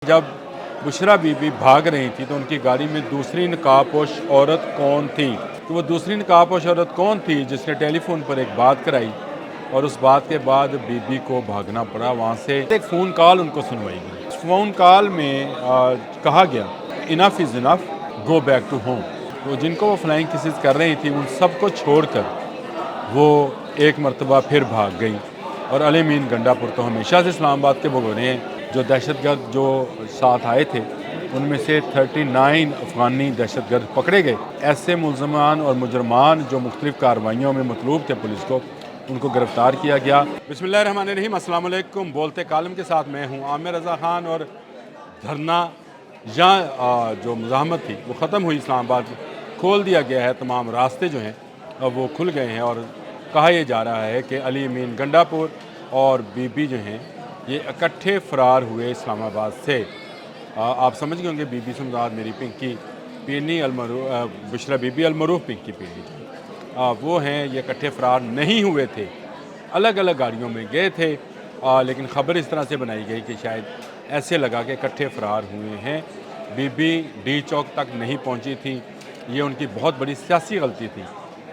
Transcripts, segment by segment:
जब बुशरा बीबी भाग रही थी तो उनकी गाड़ी में दूसरी नकाबपोश औरत कौन थी? तो वो दूसरी नकाबपोश औरत कौन थी जिसने टेलीफोन पर एक बात कराई और उस बात के बाद बीबी को भागना पड़ा वहाँ से। एक फ़ोन कॉल उनको सुनवाई गई। उस फ़ोन कॉल में कहा गया enough is enough, go back to home. तो जिनको वो फ्लाइंग किसेस कर रही थी उन सबको छोड़कर वो एक मरतबा फिर भाग गई। और अली मीन गंडापुर तो हमेशा से इस्लामाबाद के भगोने हैं। जो दहशतगर्द जो साथ आए थे उनमें से 39 अफ़गानी दहशतगर्द पकड़े गए। ऐसे मुलज़मान और मुजरमान जो मुख्तलिफ़ कार्रवाइयों में मतलूब थे पुलिस को, उनको गिरफ़्तार किया गया। बिस्मिल्लाहिर्रहमानिर्रहीम, अस्सलाम वालेकुम। बोलते कालम के साथ मैं हूँ आमिर रज़ा ख़ान। और धरना या जो मुज़ाहमत थी वो ख़त्म हुई इस्लामाबाद में, खोल दिया गया है। तमाम रास्ते जो हैं अब वो खुल गए हैं और कहा यह जा रहा है कि अली मीन गंडापुर और बीबी जो हैं ये इकट्ठे फ़रार हुए इस्लामाबाद से। आप समझ गए होंगे बीबी से मुराद मेरी पिंकी पीनी बुशरा बीबी अलमरूफ पिंकी पीनी वो हैं। ये इकट्ठे फ़रार नहीं हुए थे, अलग अलग गाड़ियों में गए थे। लेकिन ख़बर इस तरह से बनाई गई कि शायद ऐसे लगा कि इकट्ठे फ़रार हुए हैं। बीबी डी चौक तक नहीं पहुंची थी। ये उनकी बहुत बड़ी सियासी गलती थी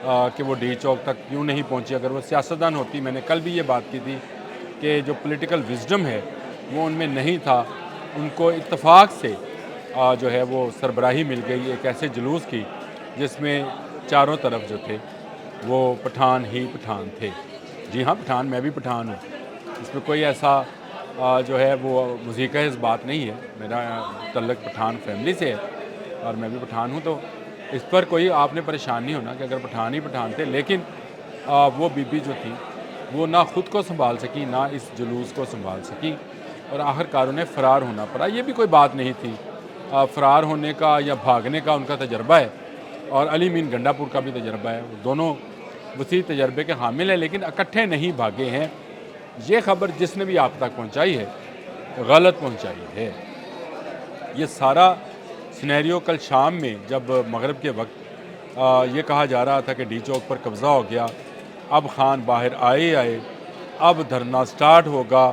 कि वो डी चौक तक क्यों नहीं पहुंची। अगर वो सियासतदान होती, मैंने कल भी ये बात की थी कि जो पॉलिटिकल विजडम है वो उनमें नहीं था। उनको इत्तफाक से जो है वो सरबराही मिल गई एक ऐसे जुलूस की जिसमें चारों तरफ जो थे वो पठान ही पठान थे। जी हाँ, पठान, मैं भी पठान हूँ। इसमें कोई ऐसा जो है वो मुज़ीक़ा इस बात नहीं है। मेरा तल्लुक़ पठान फैमिली से है और मैं भी पठान हूँ, तो इस पर कोई आपने परेशान नहीं होना कि अगर पठान ही पठान थे। लेकिन वो बीबी जो थी वो ना ख़ुद को संभाल सकी, ना इस जुलूस को संभाल सकी और आखिरकार उन्हें फ़रार होना पड़ा। ये भी कोई बात नहीं थी। फ़रार होने का या भागने का उनका तजर्बा है और अली मीन गंडापुर का भी तजर्बा है। दोनों वसी तजर्बे के हामिल हैं, लेकिन इकट्ठे नहीं भागे हैं। ये ख़बर जिसने भी आप तक पहुँचाई है गलत पहुँचाई है। ये सारा सिनेरियो कल शाम में जब मगरिब के वक्त ये कहा जा रहा था कि डी चौक पर कब्ज़ा हो गया, अब खान बाहर आए, अब धरना स्टार्ट होगा,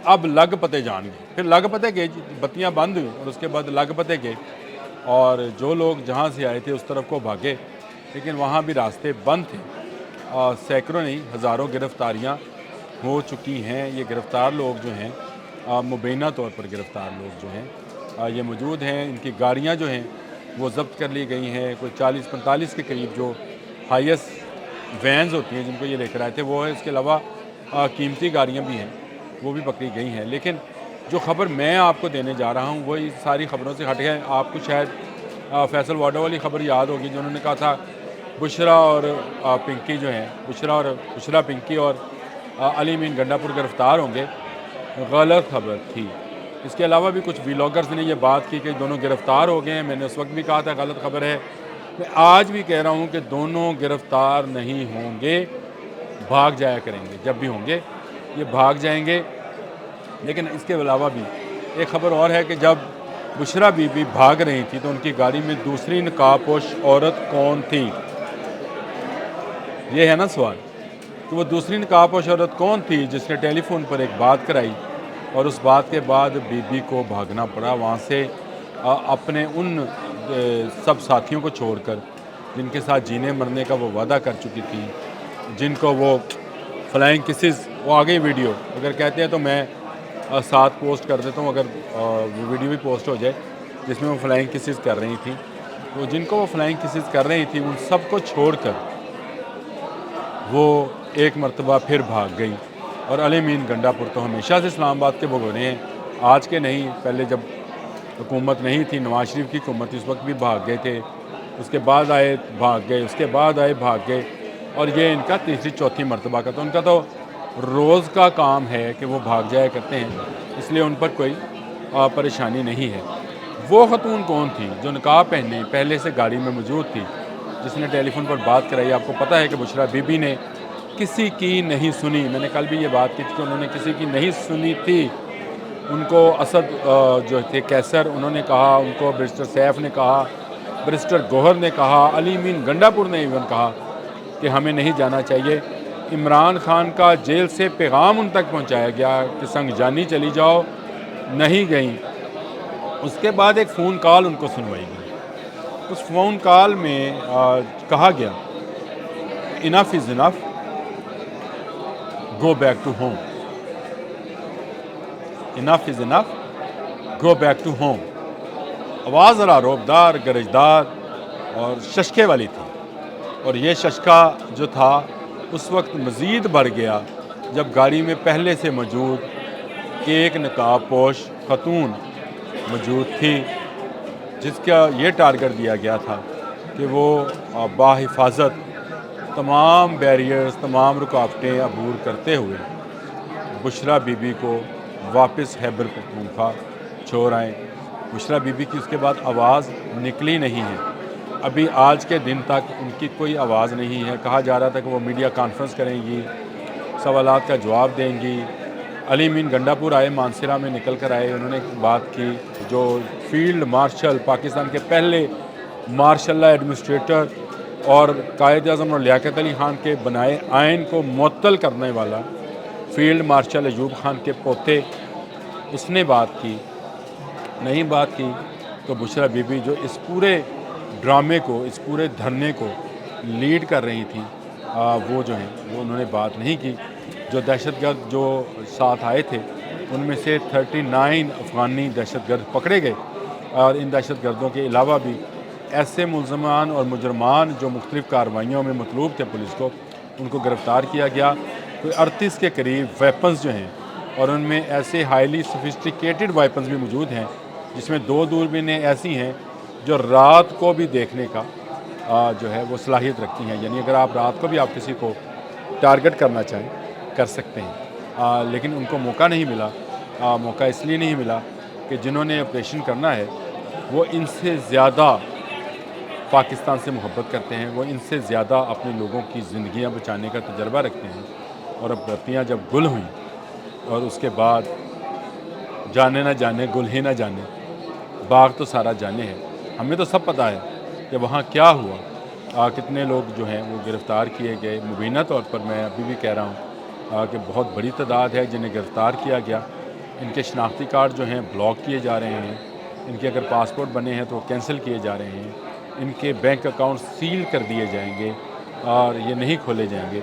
अब लग पते जान गए। फिर लग पते गए, बत्तियां बंद हुई और उसके बाद लग पते गए और जो लोग जहां से आए थे उस तरफ को भागे, लेकिन वहां भी रास्ते बंद थे। सैकड़ों नहीं हज़ारों गिरफ़्तारियां हो चुकी हैं। ये गिरफ़्तार लोग जो हैं मुबैना तौर पर गिरफ़्तार लोग जो हैं ये मौजूद हैं। इनकी गाड़ियाँ जो हैं वो ज़ब्त कर ली गई हैं। कोई 40-45 के करीब जो हाईएस्ट वैन्स होती हैं जिनको ये लेकर आए थे वो है। इसके अलावा कीमती गाड़ियाँ भी हैं, वो भी पकड़ी गई हैं। लेकिन जो ख़बर मैं आपको देने जा रहा हूँ वो इस सारी ख़बरों से हट है। आपको शायद फैसल वाडा वाली ख़बर याद होगी जो उन्होंने कहा था बुशरा और पिंकी जो हैं, बुशरा पिंकी और अली मीन गंडापुर गिरफ़्तार होंगे। गलत ख़बर थी। इसके अलावा भी कुछ व्लॉगर्स ने ये बात की कि दोनों गिरफ़्तार हो गए हैं। मैंने उस वक्त भी कहा था गलत ख़बर है। मैं आज भी कह रहा हूँ कि दोनों गिरफ़्तार नहीं होंगे, भाग जाया करेंगे। जब भी होंगे ये भाग जाएंगे। लेकिन इसके अलावा भी एक ख़बर और है कि जब बुशरा बीबी भाग रही थी तो उनकी गाड़ी में दूसरी नकाबपोश औरत कौन थी? ये है ना सवाल। तो वो दूसरी नकाबपोश औरत कौन थी जिसने टेलीफोन पर एक बात कराई और उस बात के बाद बीबी को भागना पड़ा वहाँ से अपने उन सब साथियों को छोड़कर जिनके साथ जीने मरने का वो वादा कर चुकी थी, जिनको वो फ्लाइंग किसेस, वो आ गई वीडियो। अगर कहते हैं तो मैं साथ पोस्ट कर देता हूँ, अगर वो वीडियो भी पोस्ट हो जाए जिसमें वो फ्लाइंग किसेस कर रही थी। तो जिनको वो फ्लाइंग किसेस कर रही थी उन सबको छोड़कर वो एक मरतबा फिर भाग गई। और अली मीन गंडापुर तो हमेशा से इस्लामाबाद के भगोने हैं, आज के नहीं। पहले जब हुकूमत नहीं थी, नवाज शरीफ की हुकूमत थी, उस वक्त भी भाग गए थे। उसके बाद आए भाग गए, उसके बाद आए भाग गए और ये इनका तीसरी चौथी मरतबा का। तो उनका तो रोज़ का काम है कि वो भाग जाया करते हैं, इसलिए उन पर कोई परेशानी नहीं है। वो खतून कौन थी जो नकाब पहने पहले से गाड़ी में मौजूद थी, जिसने टेलीफोन पर बात कराई? आपको पता है कि बुशरा बीबी ने किसी की नहीं सुनी। मैंने कल भी ये बात की थी कि उन्होंने किसी की नहीं सुनी थी। उनको असद जो थे कैसर, उन्होंने कहा, उनको बैरिस्टर सैफ ने कहा, बैरिस्टर गौहर ने कहा, अली मीन गंडापुर ने इवन कहा कि हमें नहीं जाना चाहिए। इमरान खान का जेल से पैगाम उन तक पहुंचाया गया कि संग जानी चली जाओ, नहीं गई। اس کے بعد ایک فون کال ان کو سنوائی گئی. اس فون کال میں کہا گیا enough is enough, go back to home. Enough is enough, go back to home. آواز ذرا روبدار, گرجدار اور ششکے والی تھی, اور یہ ششکا جو تھا اس وقت مزید بڑھ گیا جب گاڑی میں پہلے سے موجود ایک نقاب پوش خاتون موجود تھی, جس کا یہ ٹارگٹ دیا گیا تھا کہ وہ باحفاظت تمام بیریئرز, تمام رکاوٹیں عبور کرتے ہوئے بشریٰ بی بی کو واپس خیبر پختونخوا چھوڑ آئیں. بشریٰ بی بی کی اس کے بعد آواز نکلی نہیں ہے. ابھی آج کے دن تک ان کی کوئی آواز نہیں ہے. کہا جا رہا تھا کہ وہ میڈیا کانفرنس کریں گی, سوالات کا جواب دیں گی. علی امین گنڈا پور آئے, مانسہرہ میں نکل کر آئے, انہوں نے بات کی. جو فیلڈ مارشل, پاکستان کے پہلے مارشل لا ایڈمنسٹریٹر اور قائد اعظم اور لیاقت علی خان کے بنائے آئین کو معطل کرنے والا فیلڈ مارشل ایوب خان کے پوتے, اس نے بات کی. نہیں بات کی تو بشریٰ بی بی جو اس پورے ڈرامے کو, اس پورے دھرنے کو لیڈ کر رہی تھی, وہ جو ہیں وہ انہوں نے بات نہیں کی. جو دہشت گرد جو ساتھ آئے تھے ان میں سے 39 افغانی دہشت گرد پکڑے گئے, اور ان دہشت گردوں کے علاوہ بھی ایسے ملزمان اور مجرمان جو مختلف کارروائیوں میں مطلوب تھے پولیس کو, ان کو گرفتار کیا گیا. کوئی 38 کے قریب ویپنز جو ہیں, اور ان میں ایسے ہائیلی سوفسٹیکیٹڈ ویپنز بھی موجود ہیں جس میں 2 دوربینیں ایسی ہیں جو رات کو بھی دیکھنے کا جو ہے وہ صلاحیت رکھتی ہیں. یعنی اگر آپ رات کو بھی آپ کسی کو ٹارگٹ کرنا چاہیں کر سکتے ہیں, لیکن ان کو موقع نہیں ملا. موقع اس لیے نہیں ملا کہ جنہوں نے آپریشن کرنا ہے وہ ان سے زیادہ پاکستان سے محبت کرتے ہیں, وہ ان سے زیادہ اپنے لوگوں کی زندگیاں بچانے کا تجربہ رکھتے ہیں. اور اب بتیاں جب گل ہوئیں اور اس کے بعد جانے نہ جانے گل ہی نہ جانے, باغ تو سارا جانے ہے. ہمیں تو سب پتہ ہے کہ وہاں کیا ہوا, کتنے لوگ جو ہیں وہ گرفتار کیے گئے. مبینہ طور پر میں ابھی بھی کہہ رہا ہوں کہ بہت بڑی تعداد ہے جنہیں گرفتار کیا گیا. ان کے شناختی کارڈ جو ہیں بلاک کیے جا رہے ہیں, ان کے اگر پاسپورٹ بنے ہیں تو وہ کینسل کیے جا رہے ہیں, ان کے بینک اکاؤنٹ سیل کر دیے جائیں گے اور یہ نہیں کھولے جائیں گے.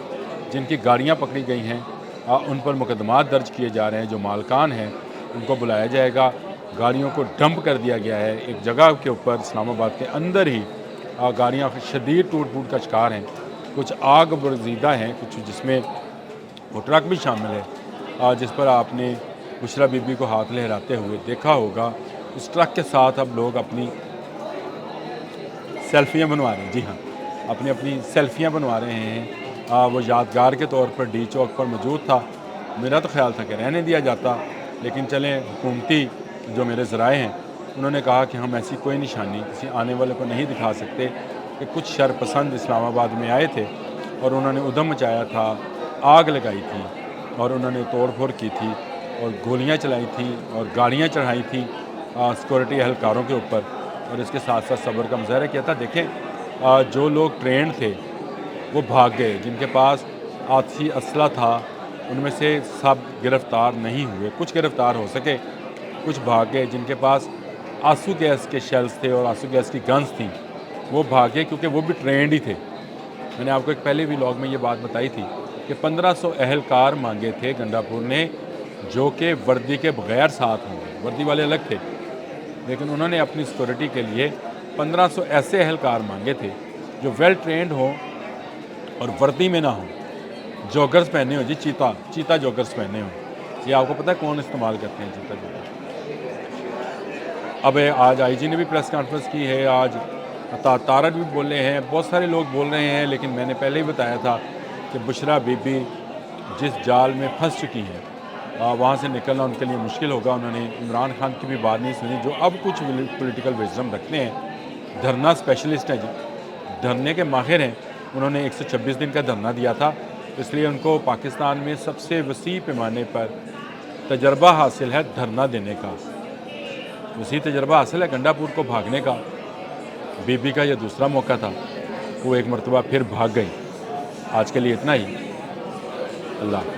جن کی گاڑیاں پکڑی گئی ہیں ان پر مقدمات درج کیے جا رہے ہیں. جو مالکان ہیں ان کو بلایا جائے گا. گاڑیوں کو ڈمپ کر دیا گیا ہے ایک جگہ کے اوپر, اسلام آباد کے اندر ہی. گاڑیاں شدید ٹوٹ پھوٹ کا شکار ہیں, کچھ آگ برزیدہ ہیں, کچھ جس میں وہ ٹرک بھی شامل ہے جس پر آپ نے بشریٰ بی بی کو ہاتھ لہراتے ہوئے دیکھا ہوگا. اس ٹرک کے ساتھ اب لوگ اپنی سیلفیاں بنوا رہے ہیں. جی ہاں, اپنی سیلفیاں بنوا رہے ہیں. وہ یادگار کے طور پر ڈی چوک پر موجود تھا. میرا تو خیال تھا کہ رہنے دیا جاتا, لیکن چلیں حکومتی جو میرے ذرائع ہیں انہوں نے کہا کہ ہم ایسی کوئی نشانی کسی آنے والے کو نہیں دکھا سکتے کہ کچھ شرپسند اسلام آباد میں آئے تھے اور انہوں نے ادھم مچایا تھا, آگ لگائی تھی اور انہوں نے توڑ پھوڑ کی تھی اور گولیاں چلائی تھیں اور گاڑیاں چڑھائی تھیں سیکورٹی اہلکاروں کے اوپر, اور اس کے ساتھ ساتھ صبر کا مظاہرہ کیا تھا. دیکھیں جو لوگ ٹرینڈ تھے وہ بھاگ گئے, جن کے پاس آتشی اسلحہ تھا ان میں سے سب گرفتار نہیں ہوئے. کچھ گرفتار ہو سکے, کچھ بھاگ گئے. جن کے پاس آنسو گیس کے شیلز تھے اور آنسو گیس کی گنز تھیں وہ بھاگے, کیونکہ وہ بھی ٹرینڈ ہی تھے. میں نے آپ کو ایک پہلے بھی لاگ میں یہ بات بتائی تھی کہ 1500 اہلکار مانگے تھے گنڈا پور نے جو کہ وردی کے بغیر ساتھ ہوں گے. وردی والے الگ تھے, لیکن انہوں نے اپنی سیکورٹی کے لیے 1500 ایسے اہلکار مانگے تھے جو ویل ٹرینڈ ہوں اور وردی میں نہ ہوں, جوگرز پہنے ہوں. جی چیتا جوگرز پہنے ہوں. یہ آپ کو پتہ ہے کون استعمال کرتے ہیں چیتا جوگرز؟ اب آج آئی جی نے بھی پریس کانفرنس کی ہے, آج تارڑ بھی بولے ہیں, بہت سارے لوگ بول رہے ہیں. لیکن میں نے پہلے ہی بتایا تھا کہ بشریٰ بی بی جس جال میں پھنس چکی ہیں وہاں سے نکلنا ان کے لیے مشکل ہوگا. انہوں نے عمران خان کی بھی بات نہیں سنی, جو اب کچھ پولیٹیکل وزڈم رکھتے ہیں. دھرنا اسپیشلسٹ ہیں جی, دھرنے کے ماہر ہیں. انہوں نے 126 دن کا دھرنا دیا تھا, اس لیے ان کو پاکستان میں سب سے وسیع پیمانے پر تجربہ حاصل ہے دھرنا دینے کا. وسیع تجربہ حاصل ہے گنڈا پور کو بھاگنے کا. بی بی کا یہ دوسرا موقع تھا, وہ ایک مرتبہ پھر بھاگ گئی. آج کے لیے اتنا ہی. اللہ